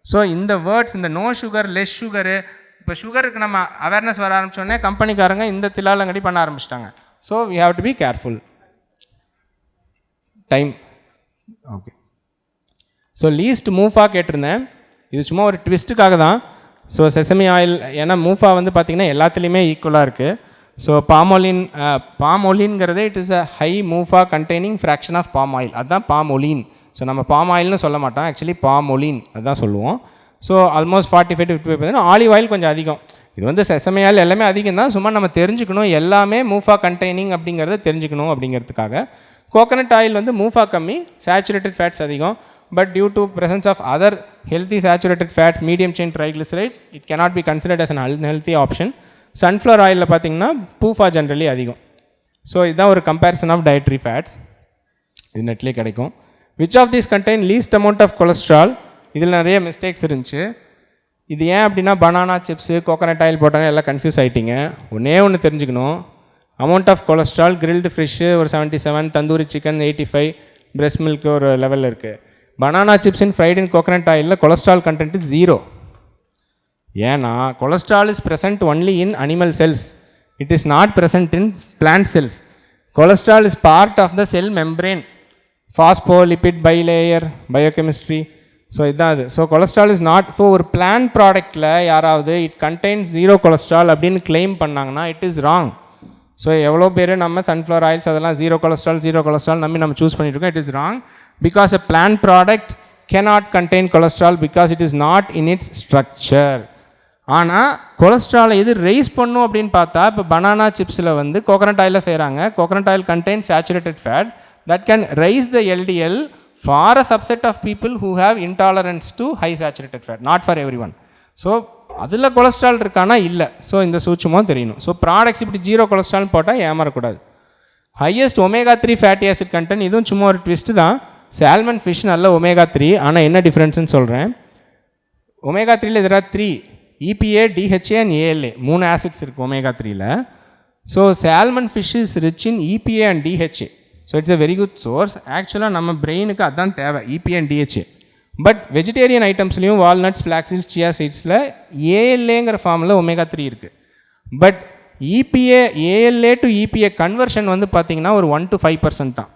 So இந்த வேர்ட்ஸ், இந்த நோ சுகர், லெஸ் சுகரு, இப்போ சுகருக்கு நம்ம அவேர்னஸ் வர ஆரம்பித்தோடனே கம்பெனிக்காரங்க இந்த தில்லாலங்கடி பண்ண ஆரம்பிச்சிட்டாங்க. So we have to be careful. Time okay. So least MUFA கேட்டிருந்தேன். இது சும்மா ஒரு ட்விஸ்ட்டுக்காக தான். ஸோ செசமி ஆயில், ஏன்னா மூஃபா வந்து பார்த்திங்கன்னா எல்லாத்துலேயுமே ஈக்குவலாக இருக்குது. ஸோ பாமோலின்ங்கிறதே it is a high MUFA containing fraction of palm oil, அதுதான் பாமோலின். ஸோ நம்ம பாம் ஆயில்னு சொல்ல மாட்டோம், ஆக்சுவலி பாமோலின் அதுதான் சொல்லுவோம். So almost 45 to 55%. Olive oil கொஞ்சம் அதிகம். இது வந்து செசமி ஆயில் எல்லாமே அதிகம் தான். சும்மா நம்ம தெரிஞ்சுக்கணும் எல்லாமே மூஃபா கண்டெய்னிங் அப்படிங்கிறத தெரிஞ்சுக்கணும் அப்படிங்கிறதுக்காக. கோகனட் ஆயில் வந்து மூஃபா கம்மி, சேச்சுரேட்டட் ஃபேட்ஸ் அதிகம். But due to presence of other healthy saturated fats, medium chain triglycerides, it cannot be considered as an unhealthy option. Sunflower oil பார்த்தீங்கன்னா பூஃபா ஜென்ரலி அதிகம். ஸோ இதுதான் ஒரு கம்பேரிசன் ஆஃப் டயட்ரி ஃபேட்ஸ். இது நெட்லேயே கிடைக்கும். Which of these contain least amount of cholesterol? இதில் நிறைய மிஸ்டேக்ஸ் இருந்துச்சு. இது ஏன் அப்படின்னா பனானா சிப்ஸு, கோகனட் ஆயில் போட்டாங்க, எல்லாம் கன்ஃபியூஸ் ஆகிட்டீங்க. ஒன்று தெரிஞ்சுக்கணும். Amount of cholesterol grilled fish ஒரு 77, தந்தூரி சிக்கன் 85, பிரெஸ்ட் மில்க் ஒரு லெவலில் இருக்குது. Banana chips in fried in coconut ஆயிலில் கொலஸ்ட்ரால் கண்டென்ட் 0. ஏன்னா cholesterol is present only in animal cells, it is not present in plant cells. Cholesterol is part of the cell membrane, phospholipid bilayer biochemistry. So இதுதான் அது. So cholesterol is not. So ஒரு பிளான்ட் ப்ராடக்டில் யாராவது இட் கண்டெய்ன்ஸ் 0 கொலஸ்ட்ரால் அப்படின்னு கிளைம் பண்ணாங்கன்னா இட் இஸ் ராங். ஸோ எவ்வளோ பேர் நம்ம சன்ஃப்ளவர் ஆயில்ஸ் அதெல்லாம் 0 கொலஸ்ட்ரால் நம்பி நம்ம சூஸ் பண்ணிட்டு இருக்கோம். It is wrong. Because a plant product cannot contain cholesterol because it is not in its structure. ஆனால் கொலஸ்ட்ராலை எது ரைஸ் பண்ணும் அப்படின்னு பார்த்தா, இப்போ பனானா சிப்ஸில் வந்து கோகனட் ஆயிலில் செய்கிறாங்க. Coconut oil contain saturated fat that can raise the LDL for a subset of people who have intolerance to high saturated fat, not for everyone. So அதில் கொலஸ்ட்ரால் இருக்கானா இல்லை. ஸோ இந்த சூட்சமும் தெரியணும். ஸோ ப்ராடக்ட்ஸ் இப்படி 0 கொலஸ்ட்ரால் போட்டால் ஏமாறக்கூடாது. Highest omega-3 fatty acid content, இதுவும் சும்மா ஒரு ட்விஸ்ட்டு தான். சால்மன் ஃபிஷ் நல்ல omega-3, ஆனால் என்ன டிஃப்ரென்ஸ்னு சொல்கிறேன். omega-3ல இதில் 3 EPA, DHA and ALA 3 acids இருக்குது omega-3ல. So salmon fish is rich in EPA and DHA. So it's a very good source. ஆக்சுவலாக நம்ம பிரெயினுக்கு அதுதான் தேவை, EPA and DHA. But vegetarian ஐட்டம்ஸ்லையும் வால்நட்ஸ், ஃப்ளாக்ஸீட்ஸ், சியா சீட்ஸில் ALAங்கிற ஃபார்மில் omega-3 இருக்குது. But EPA, ALA to EPA conversion வந்து பார்த்திங்கன்னா ஒரு 1 to 5% தான்.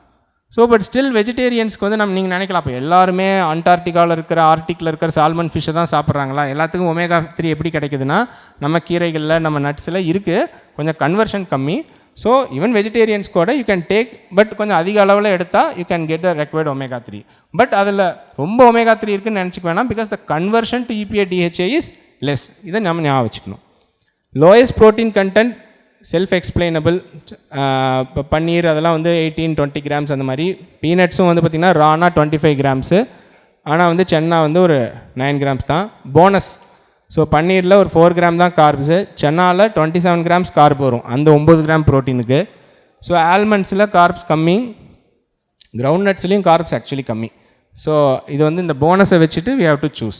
ஸோ பட் ஸ்டில் வெஜிடேரியன்ஸ்க்கு வந்து நீங்கள் நினைக்கலாம், அப்போ எல்லாருமே அண்டார்டிகாவில் இருக்கிற, ஆர்டிக்கில் இருக்கிற சால்மன் ஃபிஷ்ஷை தான் சாப்பிட்றாங்களா? எல்லாத்துக்கும் omega-3 எப்படி கிடைக்குதுன்னா நம்ம கீரைகளில், நம்ம நட்ஸில் இருக்குது, கொஞ்சம் கன்வர்ஷன் கம்மி. ஸோ ஈவன் வெஜிடேரியன்ஸ் கூட யூ கேன் டேக், பட் கொஞ்சம் அதிக அளவில் எடுத்தால் you can get the required omega-3. But அதில் ரொம்ப omega-3 இருக்குன்னு நினச்சிக்க வேணாம், because the conversion to EPA DHA is less. இதை நம்ம ஞாபகம் வச்சுக்கணும். Lowest protein content self explainable. இப்போ பன்னீர் அதெல்லாம் வந்து 18-20 கிராம்ஸ் அந்த மாதிரி. பீனட்ஸும் வந்து பார்த்திங்கன்னா ரானா 25 கிராம்ஸு, ஆனால் வந்து சென்னா வந்து ஒரு 9 கிராம்ஸ் தான். போனஸ். ஸோ பன்னீரில் ஒரு 4 கிராம் தான் கார்ப்ஸு, சென்னாவில் 27 கிராம்ஸ் கார்ப் வரும் அந்த 9 கிராம் ப்ரோட்டீனுக்கு. ஸோ ஆல்மண்ட்ஸில் கார்ப்ஸ் கம்மி, கிரவுண்ட் நட்ஸ்லேயும் கார்ப்ஸ் ஆக்சுவலி கம்மி. ஸோ இது வந்து இந்த போனஸை வச்சுட்டு we have to choose.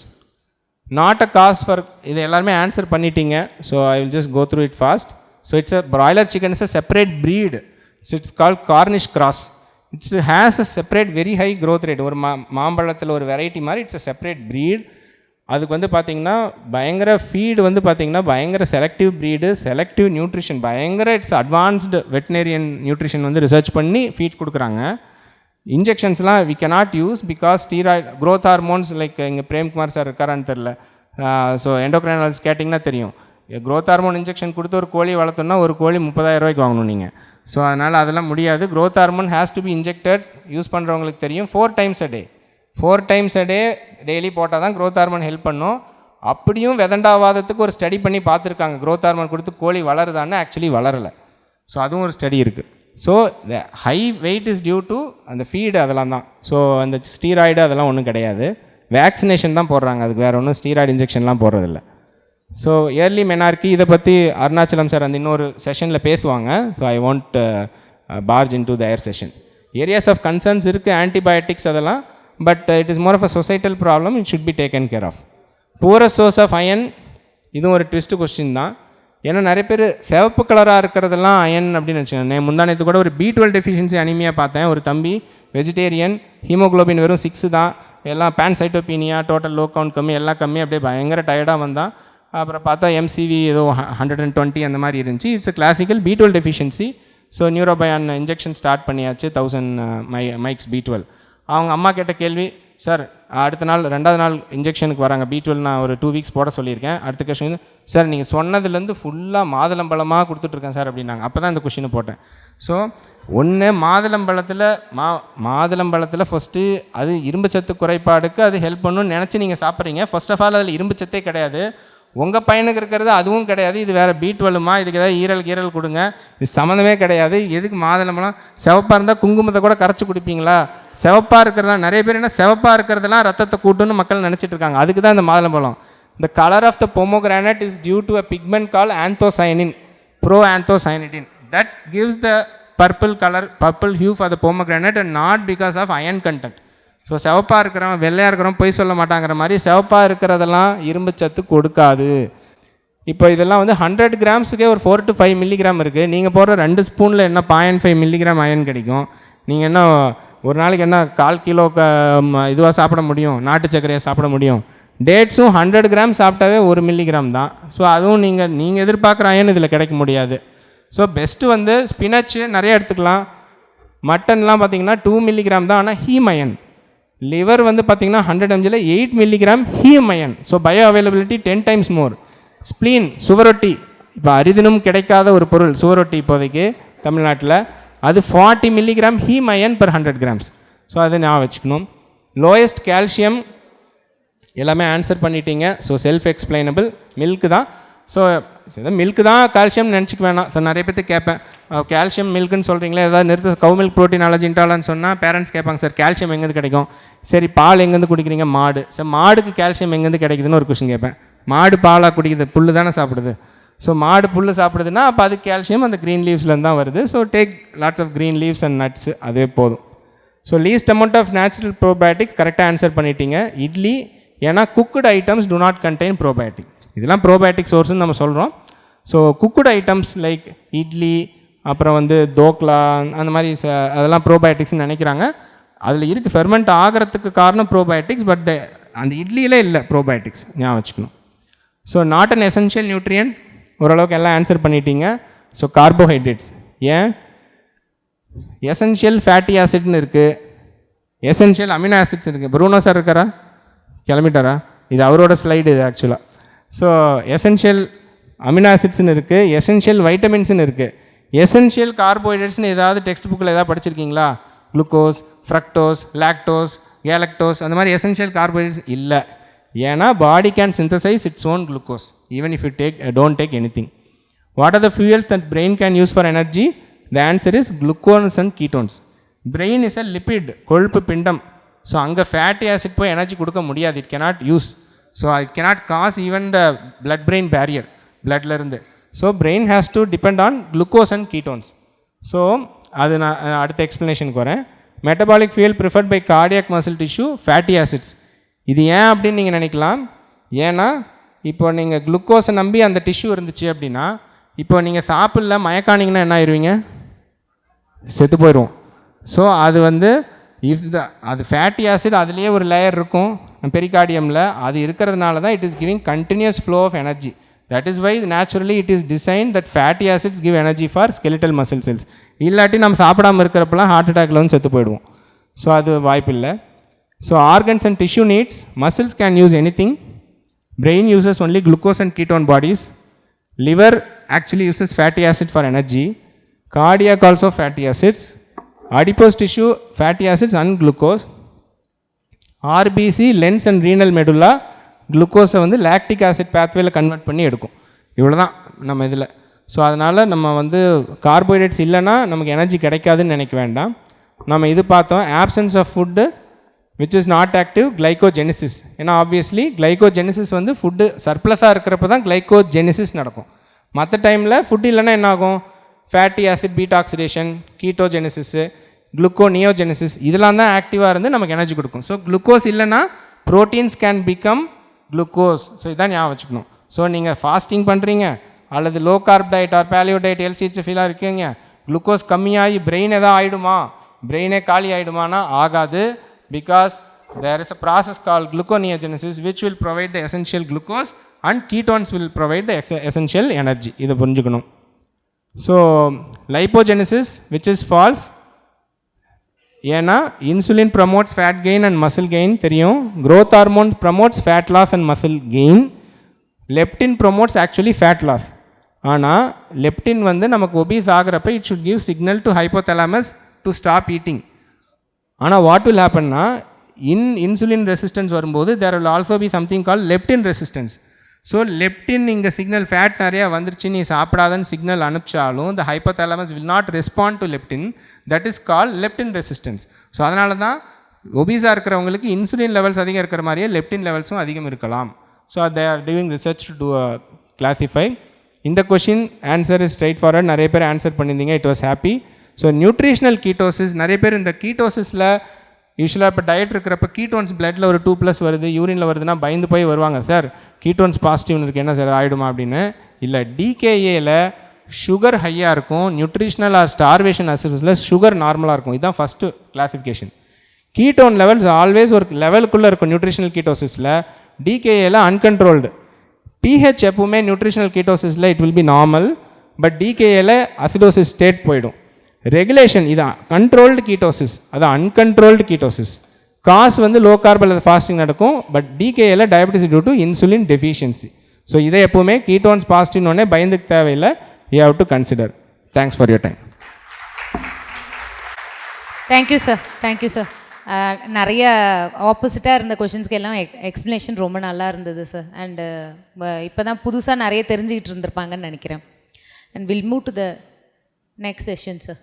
Not a cause for, இது எல்லாருமே ஆன்சர் பண்ணிட்டீங்க. So I will just go through it fast. So it's a broiler chicken is a separate breed. So it's called Cornish cross. It has a separate very high growth rate. ஒரு மாம்பழத்தில் ஒரு வெரைட்டி மாதிரி இட்ஸ் a separate breed. அதுக்கு வந்து பார்த்திங்கன்னா பயங்கர ஃபீடு வந்து பார்த்திங்கன்னா பயங்கர செலக்டிவ் ப்ரீடு, செலக்டிவ் நியூட்ரிஷன், பயங்கர இட்ஸ் அட்வான்ஸ்டு வெட்டினரியன் நியூட்ரிஷன் வந்து ரிசர்ச் பண்ணி ஃபீட் கொடுக்குறாங்க. இன்ஜெக்ஷன்ஸ்லாம் we cannot use because steroid, growth hormones like இங்கே பிரேம்குமார் சார் இருக்காரான்னு தெரில. ஸோ எண்டோக்ரைனாலஜிஸ்ட் கேட்டிங்கன்னா தெரியும். க்ரோத் ஹார்மோன் இன்ஜெக்ஷன் கொடுத்து ஒரு கோழி வளர்த்தோன்னா ஒரு கோழி 30,000 ரூபாய்க்கு வாங்கணும் நீங்கள். ஸோ அதனால் அதெல்லாம் முடியாது. Growth hormone has to be injected. Use பண்ணுறவங்களுக்கு தெரியும். 4 times a day, 4 times a day daily போட்டால் தான் க்ரோத் ஹார்மோன் ஹெல்ப் பண்ணும். அப்படியும் வெதண்டாவாதத்துக்கு ஒரு ஸ்டடி பண்ணி பார்த்துருக்காங்க. க்ரோத் ஹார்மோன் கொடுத்து கோழி வளருதான்னு, ஆக்சுவலி வளரலை. ஸோ அதுவும் ஒரு ஸ்டடி இருக்குது. So the high weight is due to அந்த ஃபீடு அதெல்லாம் தான். ஸோ அந்த ஸ்டீராய்டு அதெல்லாம் ஒன்றும் கிடையாது. வேக்சினேஷன் தான் போடுறாங்க, அதுக்கு வேறு ஒன்றும் ஸ்டீராய்டு இன்ஜெக்ஷன்லாம் போடுறதில்ல. ஸோ இயர்லி மெனார்கி இதை பற்றி அருணாச்சலம் சார் அந்த இன்னொரு செஷனில் பேசுவாங்க. So I want barge in to their session. Areas of concerns இருக்குது, ஆன்டிபயோட்டிக்ஸ் அதெல்லாம், but it is more of a societal problem, it should be taken care of. Poorest source of iron, இதுவும் ஒரு ட்விஸ்ட் கொஸ்டின் தான். ஏன்னா நிறைய பேர் சிவப்பு கலராக இருக்கிறதெல்லாம் அயன் அப்படின்னு வச்சுக்கோங்க. முந்தானத்து கூட ஒரு B12 டெஃபிஷியன்சி அனிமியா பார்த்தேன். ஒரு தம்பி வெஜிடேரியன், ஹீமோக்ளோபின் வெறும் 6 தான், எல்லாம் பேன்சைட்டோபீனியா, டோட்டல் லோ கவுண்ட் கம்மி, எல்லாம் கம்மி, அப்படியே பயங்கர டயர்டாக வந்தான். அப்புறம் பார்த்தா MCV ஏதோ 120 அந்த மாதிரி இருந்துச்சு. It's a classical B12 deficiency. So Neurobion injection start பண்ணியாச்சு, 1000 மைக்ஸ் B12. அவங்க அம்மா கேட்ட கேள்வி, சார் அடுத்த நாள் 2வது நாள் இன்ஜெக்ஷனுக்கு வராங்க, B12 நான் ஒரு 2 வீக்ஸ் போட சொல்லியிருக்கேன். அடுத்த கொஷின், சார் நீங்கள் சொன்னதுலேருந்து ஃபுல்லாக மாதுளம்பழமாக கொடுத்துட்ருக்கேன் சார் அப்படின்னாங்க. அப்போ தான் இந்த கொஷினை போட்டேன். ஸோ ஒன்று மாதுளம்பழத்தில் ஃபஸ்ட்டு அது இரும்பு சத்து குறைபாடுக்கு அது ஹெல்ப் பண்ணணும்னு நினச்சி நீங்கள் சாப்பிட்றீங்க. ஃபர்ஸ்ட் ஆஃப் ஆல் அதில் இரும்பு சத்தே கிடையாது, உங்கள் பையனுக்கு இருக்கிறது அதுவும் கிடையாது. இது வேறு B12மா, இதுக்கு ஏதாவது ஈரல் கொடுங்க, இது சம்மந்தமே கிடையாது. எதுக்கு மாதுளம்பழம்? சிவப்பாக இருந்தால் குங்குமத்தை கூட கரைச்சி குடிப்பீங்களா? சிவப்பாக இருக்கிறதா நிறைய பேர் என்ன சிவப்பாக இருக்கிறதெல்லாம் ரத்தத்தை கூட்டுன்னு மக்கள் நினச்சிட்டு இருக்காங்க. அதுக்கு தான் இந்த மாதுளம்பழம். The color of the pomegranate is due to a pigment called anthocyanin, proanthocyanidin. That gives the purple color, purple hue for the pomegranate, and not because of iron content. So சிவப்பாக இருக்கிறவன் வெள்ளையாக இருக்கிறவன் பொய் சொல்ல மாட்டாங்கிற மாதிரி சிவப்பாக இருக்கிறதெல்லாம் இரும்பு சத்து கொடுக்காது. இப்போ இதெல்லாம் வந்து 100 கிராம்ஸுக்கே ஒரு 4 to 5 மில்லிகிராம் இருக்குது. நீங்கள் போடுற 2 ஸ்பூனில் என்ன 0.5 மில்லிகிராம் அயன் கிடைக்கும். நீங்கள் என்ன ஒரு நாளைக்கு என்ன 1/4 கிலோ இதுவாக சாப்பிட முடியும், நாட்டு சர்க்கரையாக சாப்பிட முடியும். டேட்ஸும் 100 கிராம் சாப்பிட்டாவே 1 மில்லிகிராம் தான். ஸோ அதுவும் நீங்கள் எதிர்பார்க்குற அயன் இதில் கிடைக்க முடியாது. ஸோ பெஸ்ட்டு வந்து ஸ்பினச்சு நிறைய எடுத்துக்கலாம். மட்டன்லாம் பார்த்திங்கன்னா 2 மில்லிகிராம் தான், ஆனால் ஹீம் அயன். லிவர் வந்து பார்த்திங்கன்னா 100 mgல 8 milligram heme iron. So bioavailability 10 times more. Spleen, சுவரொட்டி, இப்போ அரிதினும் கிடைக்காத ஒரு பொருள் சுவரொட்டி இப்போதைக்கு தமிழ்நாட்டில், அது 40 milligram heme iron per 100 grams. So அதை ஞாபகம் வச்சுக்கணும். லோயஸ்ட் கால்சியம் எல்லாமே ஆன்சர் பண்ணிட்டீங்க. ஸோ செல்ஃப் எக்ஸ்பிளைனபிள் மில்க்கு தான். ஸோ மில்க்கு தான் கால்சியம் நினச்சிக்க வேணாம். ஸோ நிறைய பேர்த்து கேட்பேன், கால்சியம் மில்க்குன்னு சொல்கிறீங்களே, ஏதாவது நிறுத்த கவு மில்க் ப்ரோட்டீன் அலர்ஜி இன்டாலன்னு சொன்னால் பேரண்ட்ஸ் கேட்பாங்க, சார் கால்சியம் எங்கேருந்து கிடைக்கும்? சரி பால் எங்கேருந்து குடிக்கிறீங்க? மாடு. சார் மாடுக்கு கால்சியம் எங்கேருந்து கிடைக்குதுன்னு ஒரு கொஷின் கேட்பேன். மாடு பாலாக குடிக்குது, புல் தானே சாப்பிடுது. ஸோ மாடு புல் சாப்பிடுதுன்னா அப்போ அது கால்சியம் அந்த க்ரீன் லீவ்ஸ்லேருந்து தான் வருது. So take lots of green leaves and nuts, அதுவே போதும். So least amount of natural probiotic கரெக்டாக ஆன்சர் பண்ணிட்டீங்க. இட்லி, ஏன்னா cooked items do not contain probiotic. இதெல்லாம் ப்ரோபயோட்டிக் சோர்ஸ்னு நம்ம சொல்கிறோம். So cooked items like idli, அப்புறம் வந்து தோக்லா, அந்த மாதிரி அதெல்லாம் ப்ரோபயோட்டிக்ஸ்னு நினைக்கிறாங்க. அதில் இருக்குது ஃபெர்மெண்ட் ஆகிறதுக்கு காரணம் ப்ரோபயோட்டிக்ஸ், பட் அந்த இட்லியிலே இல்லை ப்ரோபயோட்டிக்ஸ், ஞாபகம் வச்சுக்கணும். So not an essential nutrient, ஓரளவுக்கு எல்லாம் ஆன்சர் பண்ணிட்டீங்க. ஸோ கார்போஹைட்ரேட்ஸ், ஏன் எசென்ஷியல் ஃபேட்டி ஆசிட்னு இருக்குது, எசென்ஷியல் அமினோ ஆசிட்ஸ் இருக்குது. ப்ரூனோ சார் இருக்காரா? கிளம்பிட்டாரா? இது அவரோட ஸ்லைடு இது ஆக்சுவலாக. ஸோ எசென்ஷியல் அமினோ ஆசிட்ஸ்னு இருக்குது, எசென்ஷியல் வைட்டமின்ஸ்னு இருக்குது. எசென்ஷியல் கார்போஹைட்ரேட்ஸ்னு ஏதாவது டெக்ஸ்ட் புக்கில் ஏதாவது படிச்சிருக்கீங்களா? குளுக்கோஸ், ஃப்ரக்டோஸ், லாக்டோஸ், கேலக்டோஸ், அந்த மாதிரி எசென்ஷியல் கார்போஹைட்ரேட்ஸ் இல்லை. ஏன்னா body can synthesise its own glucose even if you don't take anything. What are the fuels that brain can use for energy? The answer is glucose and ketones. Brain is a lipid, கொழுப்பு பிண்டம். ஸோ அங்கே ஃபேட்டி ஆசிட் போய் எனர்ஜி கொடுக்க முடியாது, it cannot use. So it cannot cross even the blood brain barrier, பிளட்லேருந்து. So brain has to depend on glucose and ketones. So அது நான் அடுத்த எக்ஸ்ப்ளனேஷனுக்கு வரேன். Metabolic fuel preferred by cardiac muscle tissue, fatty acids. இது ஏன் அப்படின்னு நீங்கள் நினைக்கலாம். ஏன்னா இப்போ நீங்கள் குளுக்கோஸை நம்பி அந்த டிஷ்யூ இருந்துச்சு அப்படின்னா, இப்போ நீங்கள் சாப்பிடல மயக்கானிங்கன்னா என்ன ஆயிடுவீங்க? செத்து போயிடுவோம். ஸோ அது வந்து அது ஃபேட்டி ஆசிட் அதுலேயே ஒரு லேயர் இருக்கும் பெரிகார்டியமில், அது இருக்கிறதுனால தான் it is giving continuous flow of energy. That is why naturally it is design that fatty acids give energy for skeletal muscle cells. இல்லாட்டி நம்ம சாப்பிடாமல் இருக்கிறப்பெல்லாம் ஹார்ட் அட்டாக்ல வந்து செத்து போயிடுவோம். ஸோ அது வாய்ப்பு இல்லை. So organs and tissue needs, muscles can use any thing. Brain uses only glucose and ketone bodies. Liver actually uses fatty acid for energy. Cardiac also fatty acids. Adipose tissue fatty acids and glucose. RBC lens and renal medulla glucose வந்து lactic acid pathwayல கன்வெர்ட் பண்ணி எடுக்கும். இவ்வளோ தான் நம்ம இதில். ஸோ அதனால் நம்ம வந்து கார்போஹைட்ரேட்ஸ் இல்லைன்னா நமக்கு எனர்ஜி கிடைக்காதுன்னு நினைக்க வேண்டாம். நம்ம இது பார்த்தோம், options of food which is not active glycogenesis. ஏன்னா ஆப்வியஸ்லி கிளைகோஜெனிசிஸ் வந்து ஃபுட்டு சர்ப்ளஸாக இருக்கிறப்ப தான் கிளைகோஜெனிசிஸ் நடக்கும். மற்ற டைமில் ஃபுட் இல்லைன்னா என்ன ஆகும்? Fatty acid beta oxidation, ketogenesis, gluconeogenesis இதெல்லாம் தான் ஆக்டிவாக இருந்து நமக்கு எனர்ஜி கொடுக்கும். ஸோ குளுக்கோஸ் இல்லைன்னா proteins can become glucose. So இதான் ஞாபகம் வச்சுக்கணும். ஸோ நீங்கள் ஃபாஸ்டிங் பண்ணுறீங்க அல்லது low carb diet or paleo diet எல்சிஹெச்எஃப்லாம் இருக்கீங்க, குளுக்கோஸ் கம்மியாகி பிரெயின் எதாவது ஆகிடுமா, பிரெயினே காலி ஆகிடுமானா ஆகாது. Because there is a process called gluconeogenesis which will provide the essential glucose and ketones will provide the essential energy. இதை புரிஞ்சுக்கணும். So lipogenesis which is false. ஏன்னா insulin promotes fat gain and muscle gain தெரியும். Growth hormone promotes fat loss and muscle gain. Leptin promotes actually fat loss. ஆனால் லெப்டின் வந்து நமக்கு ஒபீஸ் ஆகிறப்ப it should give signal to hypothalamus to stop eating. ஆனால் வாட் வில் ஹேப்பன்னா இன்சுலின் ரெசிஸ்டன்ஸ் வரும்போது there will also be something call leptin resistance. So leptin இங்கே சிக்னல் ஃபேட் நிறையா வந்துருச்சு நீ சாப்பிடாதன்னு சிக்னல் அனுப்பிச்சாலும் the hypothalamus will not respond to leptin. That is called leptin resistance. So அதனால தான் ஒபீஸாக இருக்கிறவங்களுக்கு இன்சுலின் லெவல்ஸ் அதிகம் இருக்கிற மாதிரியே லெப்டின் லெவல்ஸும் அதிகம் இருக்கலாம். So they are doing research to classify. இந்த question answer is straight forward. நிறைய பேர் ஆன்சர் பண்ணியிருந்தீங்க, it was happy. So nutritional ketosis, நிறைய பேர் இந்த கீட்டோசிஸில் யூஸ்வலாக இப்போ டயட் இருக்கிறப்ப கீட்டோன்ஸ் பிளட்டில் ஒரு 2+ வருது, யூரினில் வருதுன்னா பயந்து போய் வருவாங்க, சார் கீட்டோன்ஸ் பாசிட்டிவ்னு இருக்குது என்ன சார் ஆகிடுமா அப்படின்னு. இல்லை, டிகேஏல சுகர் ஹையாக இருக்கும், நியூட்ரிஷனல் ஆர் ஸ்டார்வேஷன் அசிஸில் சுகர் நார்மலாக இருக்கும். இதுதான் first classification. Ketone levels always ஒரு லெவலுக்குள்ளே இருக்கும் நியூட்ரிஷனல் கீட்டோசிஸில். டிகேஏல அன்கண்ட்ரோல்டு. பிஹெச் எப்பவுமே நியூட்ரிஷனல் கீட்டோசிஸில் it will be normal, but டிகேஏல அசிடோசிஸ் ஸ்டேட் போயிடும். ரெகுலேஷன் இதான் கண்ட்ரோல்டு கீட்டோசிஸ், அதான் அன்கண்ட்ரோல்டு கீட்டோசிஸ். காஸ் வந்து லோ கார்ப் அல்லது ஃபாஸ்டிங் நடக்கும், பட் டிகேஏல diabetes due to insulin deficiency. So இதை எப்போவுமே கீட்டோன்ஸ் பாசிட்டிவ்னே பயந்துக்கு தேவையில்லை, you have to consider. Thanks for your time. Thank you sir, thank you sir. நிறைய ஆப்போசிட்டாக இருந்த கொஷின்ஸ்க்கு எல்லாம் எக்ஸ்ப்ளனேஷன் ரொம்ப நல்லா இருந்தது சார். அண்டு இப்போ தான் புதுசாக நிறைய தெரிஞ்சுக்கிட்டு இருந்திருப்பாங்கன்னு நினைக்கிறேன். And will move to the next session sir.